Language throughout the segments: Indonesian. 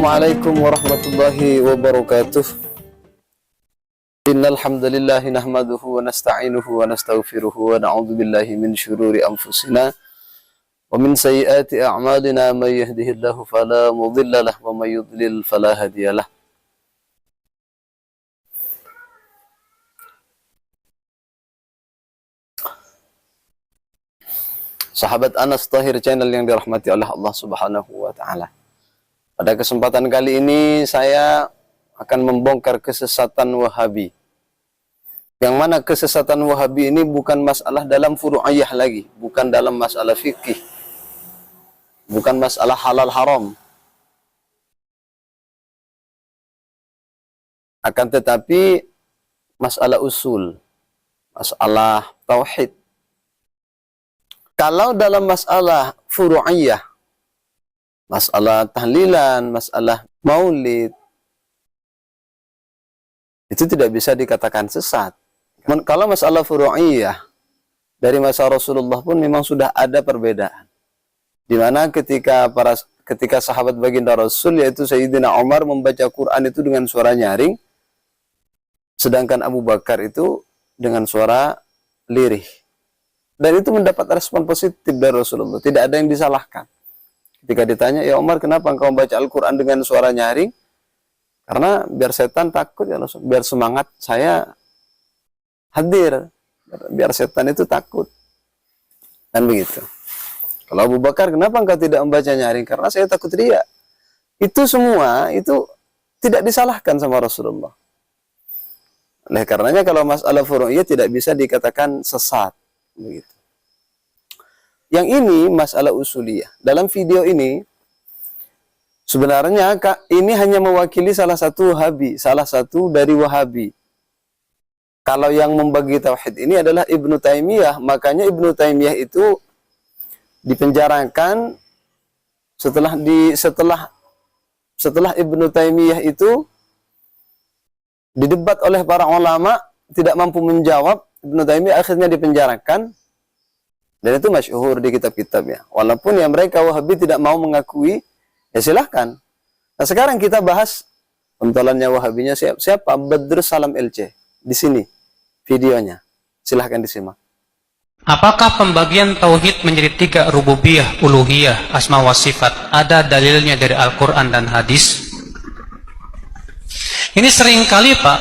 Assalamualaikum warahmatullahi wabarakatuh. Innal hamdalillah nahmaduhu wa nasta'inuhu wa nastaghfiruhu wa na'udzu billahi min syururi anfusina wa min sayyiati a'malina may yahdihillahu fala mudilla lahu wa may yudlil fala hadiyalah. Sahabat Anas Tahir Channel yang dirahmati oleh Allah Subhanahu wa taala. Pada kesempatan kali ini saya akan membongkar kesesatan Wahabi. Yang mana kesesatan Wahabi ini bukan masalah dalam furu'iyah lagi, bukan dalam masalah fikih, bukan masalah halal haram. Akan tetapi masalah usul, masalah tauhid. Kalau dalam masalah furu'iyah, masalah tahlilan, masalah maulid, itu tidak bisa dikatakan sesat. Kalau masalah furu'iyah, dari masa Rasulullah pun memang sudah ada perbedaan. Di mana ketika sahabat baginda Rasul, yaitu Sayyidina Umar, membaca Quran itu dengan suara nyaring, sedangkan Abu Bakar itu dengan suara lirih. Dan itu mendapat respon positif dari Rasulullah. Tidak ada yang disalahkan. Ketika ditanya, ya Umar, kenapa engkau membaca Al-Quran dengan suara nyaring? Karena biar setan takut ya Rasul. Biar semangat saya hadir. Biar setan itu takut. Dan begitu. Kalau Abu Bakar, kenapa engkau tidak membaca nyaring? Karena saya takut riya. Itu semua, itu tidak disalahkan sama Rasulullah. Oleh karenanya kalau masalah furu'iyah tidak bisa dikatakan sesat. Begitu. Yang ini masalah usuliyah. Dalam video ini sebenarnya ini hanya mewakili salah satu Wahabi, salah satu dari Wahabi. Kalau yang membagi tauhid ini adalah Ibnu Taimiyah, makanya Ibnu Taimiyah itu dipenjarakan setelah Ibnu Taimiyah itu didebat oleh para ulama, tidak mampu menjawab. Ibnu Taimiyah akhirnya dipenjarakan. Dan itu masyhur di kitab-kitabnya. Walaupun yang mereka Wahabi tidak mau mengakui, ya silahkan. Nah sekarang kita bahas pentolannya Wahabinya siapa? Badrus Salam LC. Di sini videonya. Silahkan disimak. Apakah pembagian tauhid menjadi 3 rububiyah, uluhiyah, asma wa sifat ada dalilnya dari Al-Quran dan hadis? Ini seringkali Pak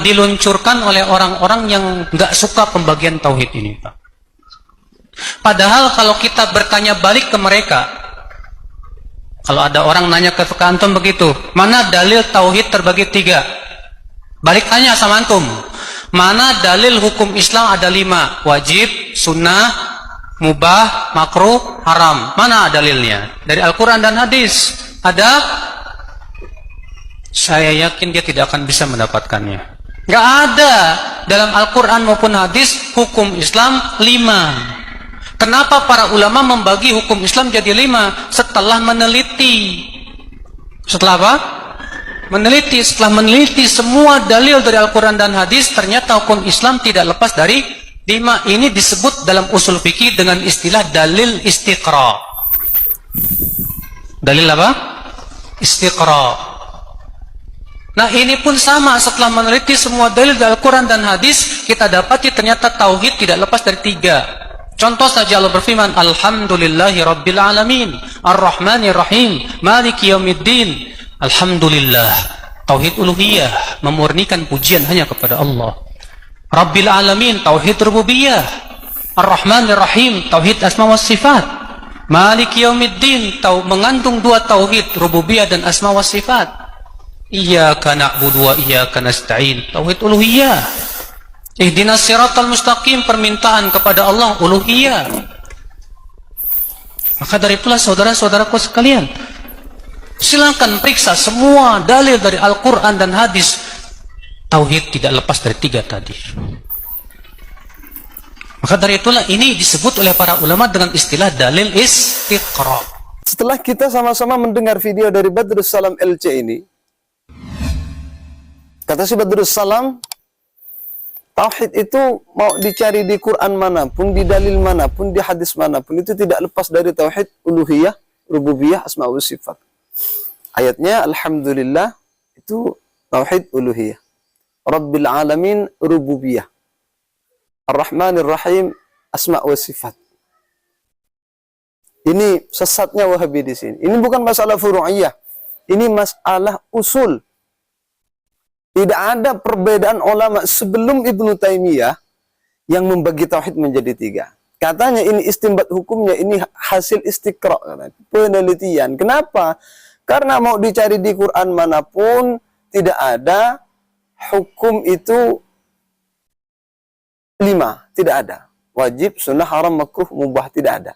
diluncurkan oleh orang-orang yang nggak suka pembagian tauhid ini Pak. Padahal kalau kita bertanya balik ke mereka, kalau ada orang nanya ke antum begitu, mana dalil tauhid terbagi 3? Balik tanya sama antum, mana dalil hukum Islam ada 5? Wajib, sunnah, mubah, makruh, haram. Mana dalilnya? Dari Al-Quran dan hadis. Ada? Saya yakin dia tidak akan bisa mendapatkannya. Nggak ada dalam Al-Quran maupun hadis hukum Islam 5. Kenapa para ulama membagi hukum Islam jadi 5? Setelah meneliti. Setelah apa? Meneliti. Setelah meneliti semua dalil dari Al-Quran dan hadis, ternyata hukum Islam tidak lepas dari 5. Ini disebut dalam usul fikih dengan istilah dalil istiqra. Dalil apa? Istiqra. Nah ini pun sama, setelah meneliti semua dalil dari Al-Quran dan hadis, kita dapati ternyata tauhid tidak lepas dari 3. Contoh saja Allah berfirman, Alhamdulillahi Rabbil Alamin, Ar-Rahmanir Rahim, Maliki Yaumiddin. Alhamdulillah, tauhid uluhiyah, memurnikan pujian hanya kepada Allah. Rabbil Alamin, tauhid rububiyah. Ar-Rahmanir Rahim, tauhid asma wa sifat. Maliki Yaumiddin, mengandung 2 tauhid, rububiyah dan asma wa sifat. Iyyaka na'budu wa iyyaka nasta'in, tauhid uluhiyah. Ihdinas siratal mustaqim, permintaan kepada Allah uluhiyah. Maka dari itulah saudara-saudaraku sekalian, silakan periksa semua dalil dari Al-Quran dan hadis. Tauhid tidak lepas dari 3 tadi. Maka dari itulah ini disebut oleh para ulama dengan istilah dalil istiqra. Setelah kita sama-sama mendengar video dari Badrus Salam LC ini, kata si Badrus Salam, tauhid itu mau dicari di Quran manapun, di dalil manapun, di hadis manapun, itu tidak lepas dari tauhid uluhiyah, rububiyah, asma wa sifat. Ayatnya alhamdulillah itu tauhid uluhiyah. Rabbil alamin rububiyah. Ar-Rahmanir Rahim asma wa sifat. Ini sesatnya Wahabi di sini. Ini bukan masalah furu'iyah. Ini masalah usul. Tidak ada perbedaan ulama sebelum Ibnu Taimiyah yang membagi tauhid menjadi 3. Katanya ini istinbat hukumnya, ini hasil istiqra, penelitian. Kenapa? Karena mau dicari di Quran manapun, tidak ada hukum itu 5. Tidak ada. Wajib, sunnah, haram, makruh, mubah. Tidak ada.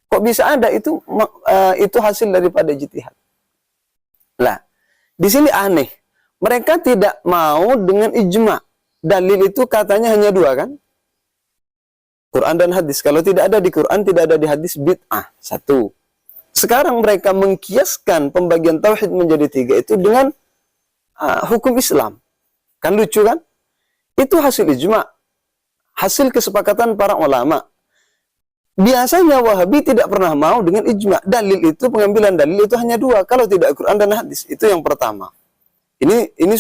Kok bisa ada? Itu hasil daripada ijtihad. Lah, di sini aneh. Mereka tidak mau dengan ijma. Dalil itu katanya hanya 2 kan? Quran dan hadis. Kalau tidak ada di Quran, tidak ada di hadis, bid'ah. 1. Sekarang mereka mengkiaskan pembagian tauhid menjadi 3 itu dengan hukum Islam. Kan lucu kan? Itu hasil ijma. Hasil kesepakatan para ulama. Biasanya Wahabi tidak pernah mau dengan ijma. Dalil itu, pengambilan dalil itu hanya 2. Kalau tidak Quran dan hadis. Itu yang pertama. Ini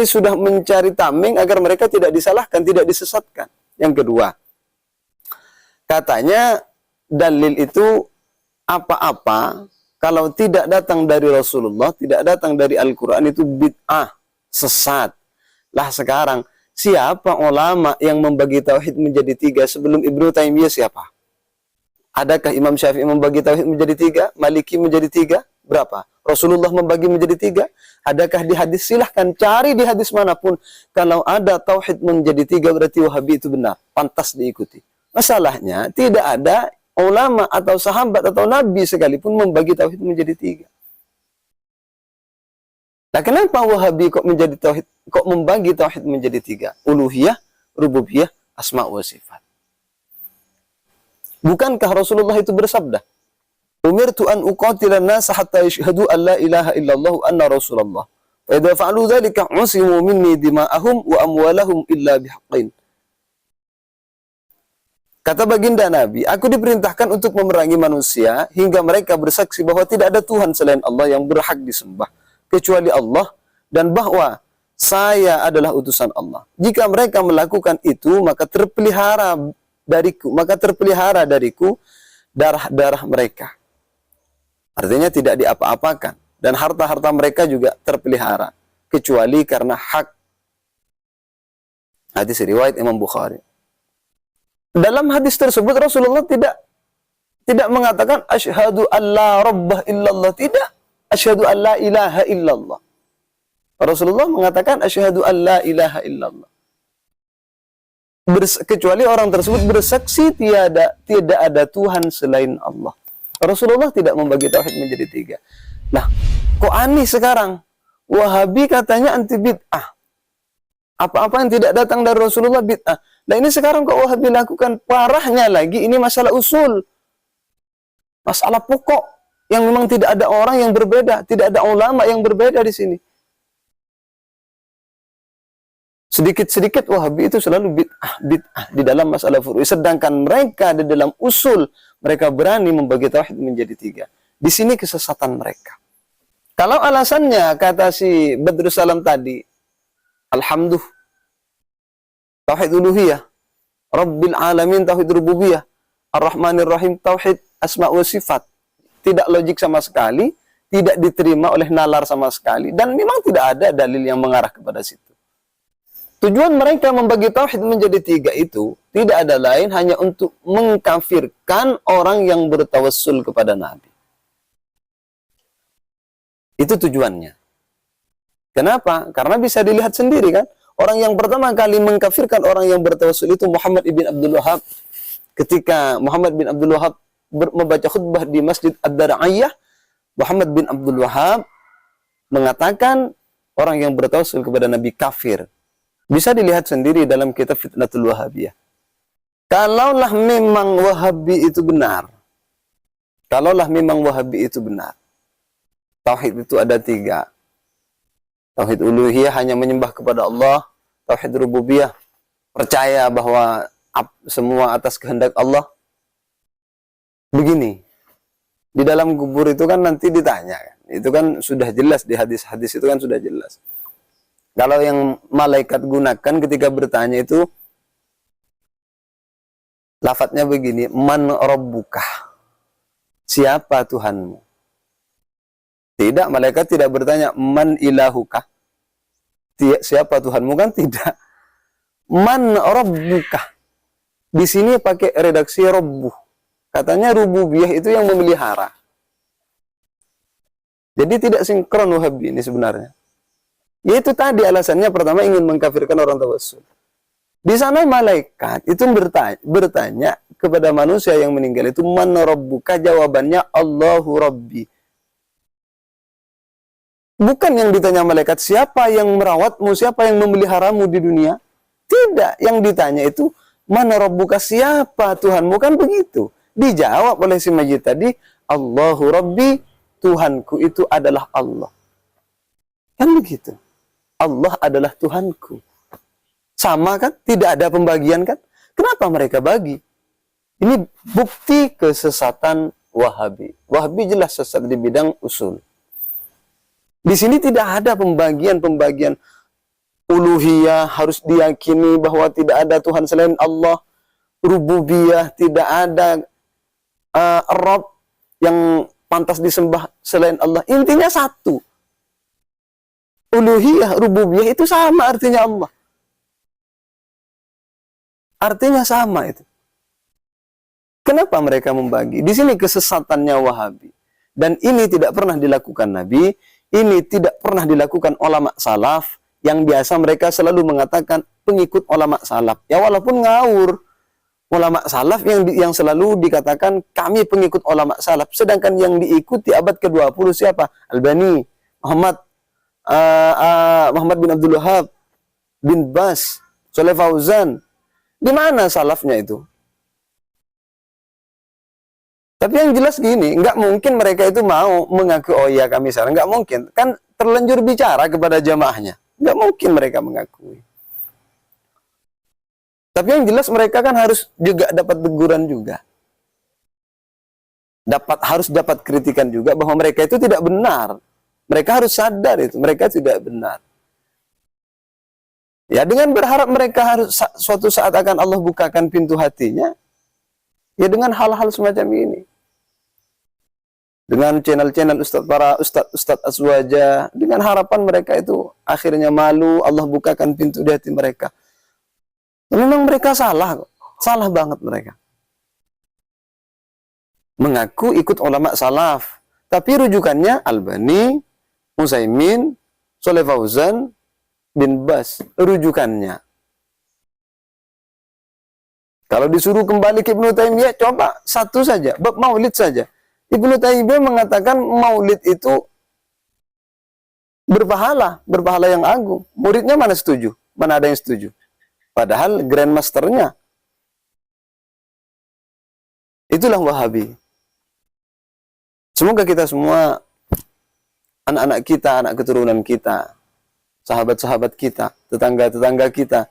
sudah mencari tameng agar mereka tidak disalahkan, tidak disesatkan. Yang kedua, katanya dalil itu apa-apa kalau tidak datang dari Rasulullah, tidak datang dari Al-Quran itu bid'ah, sesat. Lah sekarang, siapa ulama yang membagi tauhid menjadi 3 sebelum Ibnu Taimiyah siapa? Adakah Imam Syafi'i membagi tauhid menjadi 3? Maliki menjadi 3? Berapa? Rasulullah membagi menjadi 3? Adakah di hadis? Silahkan cari di hadis manapun. Kalau ada tauhid menjadi 3 berarti Wahabi itu benar. Pantas diikuti. Masalahnya tidak ada ulama atau sahabat atau nabi sekalipun membagi tauhid menjadi 3. Nah, kenapa Wahabi kok membagi tauhid menjadi 3? Uluhiyah, rububiyah, asma wa sifat. Bukankah Rasulullah itu bersabda, "Umirtu an uqatilan nas hatta yashhadu an la ilaha illallah wa anna Rasulullah. Fa idza fa'alu dzalika usimu minni dima'ahum wa amwalahum illa bihaqqin." Kata baginda Nabi, aku diperintahkan untuk memerangi manusia hingga mereka bersaksi bahwa tidak ada Tuhan selain Allah yang berhak disembah kecuali Allah dan bahwa saya adalah utusan Allah. Jika mereka melakukan itu, maka terpelihara dariku darah-darah mereka. Artinya tidak diapa-apakan. Dan harta-harta mereka juga terpelihara. Kecuali karena hak. Hadis riwayat Imam Bukhari. Dalam hadis tersebut Rasulullah tidak mengatakan asyhadu alla rabbah illallah. Tidak. Asyhadu alla ilaha illallah. Rasulullah mengatakan asyhadu alla ilaha illallah. Kecuali orang tersebut bersaksi tidak ada Tuhan selain Allah. Rasulullah tidak membagi tauhid menjadi 3. Nah, kok aneh sekarang? Wahabi katanya anti bid'ah. Apa-apa yang tidak datang dari Rasulullah bid'ah. Nah, ini sekarang kok Wahabi lakukan? Parahnya lagi, ini masalah usul. Masalah pokok yang memang tidak ada orang yang berbeda, tidak ada ulama yang berbeda di sini. Sedikit-sedikit Wahabi itu selalu bid'ah di dalam masalah furu'i. Sedangkan mereka di dalam usul, mereka berani membagi tauhid menjadi 3. Di sini kesesatan mereka. Kalau alasannya, kata si Badrus Salam tadi, alhamdulillah, tauhid uluhiyah, Rabbil alamin, tauhid rububiyah, Ar-Rahmanir Rahim, tauhid asma wa sifat. Tidak logik sama sekali, tidak diterima oleh nalar sama sekali, dan memang tidak ada dalil yang mengarah kepada situ. Tujuan mereka membagi tauhid menjadi 3 itu tidak ada lain hanya untuk mengkafirkan orang yang bertawassul kepada Nabi. Itu tujuannya. Kenapa? Karena bisa dilihat sendiri kan. Orang yang pertama kali mengkafirkan orang yang bertawassul itu Muhammad ibn Abdul Wahhab. Ketika Muhammad bin Abdul Wahhab membaca khutbah di Masjid Ad-Dar'iyah, Muhammad bin Abdul Wahhab mengatakan orang yang bertawassul kepada Nabi kafir. Bisa dilihat sendiri dalam kitab Fitnatul Wahabiyah. Kalaulah memang Wahabi itu benar, tauhid itu ada 3. Tauhid uluhiyah hanya menyembah kepada Allah. Tauhid rububiyah percaya bahwa semua atas kehendak Allah. Begini, Di dalam kubur itu kan nanti ditanya kan. Itu kan sudah jelas di hadis-hadis itu kan sudah jelas. Kalau yang malaikat gunakan ketika bertanya itu lafadznya begini, man rabbuka? Siapa Tuhanmu? Tidak, malaikat tidak bertanya man ilahuka? Siapa Tuhanmu, kan tidak. Man rabbuka? Di sini pakai redaksi rabbuh. Katanya rububiyah itu yang memelihara. Jadi tidak sinkron Wahabi ini sebenarnya. Yaitu tadi alasannya, pertama ingin mengkafirkan orang tawassul. Di sana malaikat itu bertanya kepada manusia yang meninggal itu, man rabbuka? Jawabannya Allahu Rabbi. Bukan yang ditanya malaikat, siapa yang merawatmu, siapa yang memeliharamu di dunia? Tidak, yang ditanya itu man rabbuka? Siapa Tuhanmu? Kan begitu. Dijawab oleh si Majid tadi, Allahu Rabbi, Tuhanku itu adalah Allah. Kan begitu. Allah adalah Tuhanku. Sama kan? Tidak ada pembagian kan? Kenapa mereka bagi? Ini bukti kesesatan Wahabi. Wahabi jelas sesat di bidang usul. Di sini tidak ada pembagian uluhiyah, harus diyakini bahwa tidak ada Tuhan selain Allah. Rububiyah, tidak ada Rabb yang pantas disembah selain Allah. Intinya satu. Uluhiyah, rububiyah itu sama artinya Allah. Artinya sama itu. Kenapa mereka membagi? Di sini kesesatannya Wahabi. Dan ini tidak pernah dilakukan Nabi, ini tidak pernah dilakukan ulama salaf, yang biasa mereka selalu mengatakan pengikut ulama salaf. Ya walaupun ngawur. Ulama salaf yang selalu dikatakan kami pengikut ulama salaf. Sedangkan yang diikuti abad ke-20 siapa? Albani, Muhammad bin Abdul Wahab, bin Bas, Shalih Fauzan. Di mana salafnya itu? Tapi yang jelas gini, nggak mungkin mereka itu mau mengaku, oh iya kami salah. Nggak mungkin. Kan terlanjur bicara kepada jamaahnya. Nggak mungkin mereka mengakui. Tapi yang jelas mereka kan harus juga dapat teguran juga. Harus dapat kritikan juga bahwa mereka itu tidak benar. Mereka harus sadar itu, mereka tidak benar. Ya, dengan berharap mereka harus suatu saat akan Allah bukakan pintu hatinya, ya dengan hal-hal semacam ini. Dengan channel-channel para ustadz aswaja, dengan harapan mereka itu akhirnya malu, Allah bukakan pintu di hati mereka. Memang mereka salah banget mereka. Mengaku ikut ulama salaf, tapi rujukannya Albani, Utsaimin, Shalih Fauzan, bin Bas, rujukannya. Kalau disuruh kembali ke Ibnu Taimiyah, coba satu saja, bab maulid saja. Ibnu Taimiyah mengatakan maulid itu berpahala yang agung. Muridnya mana setuju? Mana ada yang setuju? Padahal grandmasternya. Itulah Wahabi. Semoga kita semua, anak-anak kita, anak keturunan kita, sahabat-sahabat kita, tetangga-tetangga kita,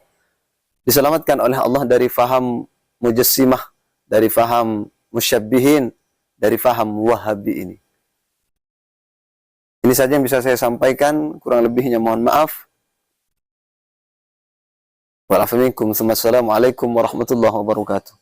diselamatkan oleh Allah dari faham mujassimah, dari faham musyabbihin, dari faham Wahabi ini. Ini saja yang bisa saya sampaikan, kurang lebihnya mohon maaf. Wassalamualaikum warahmatullahi wabarakatuh.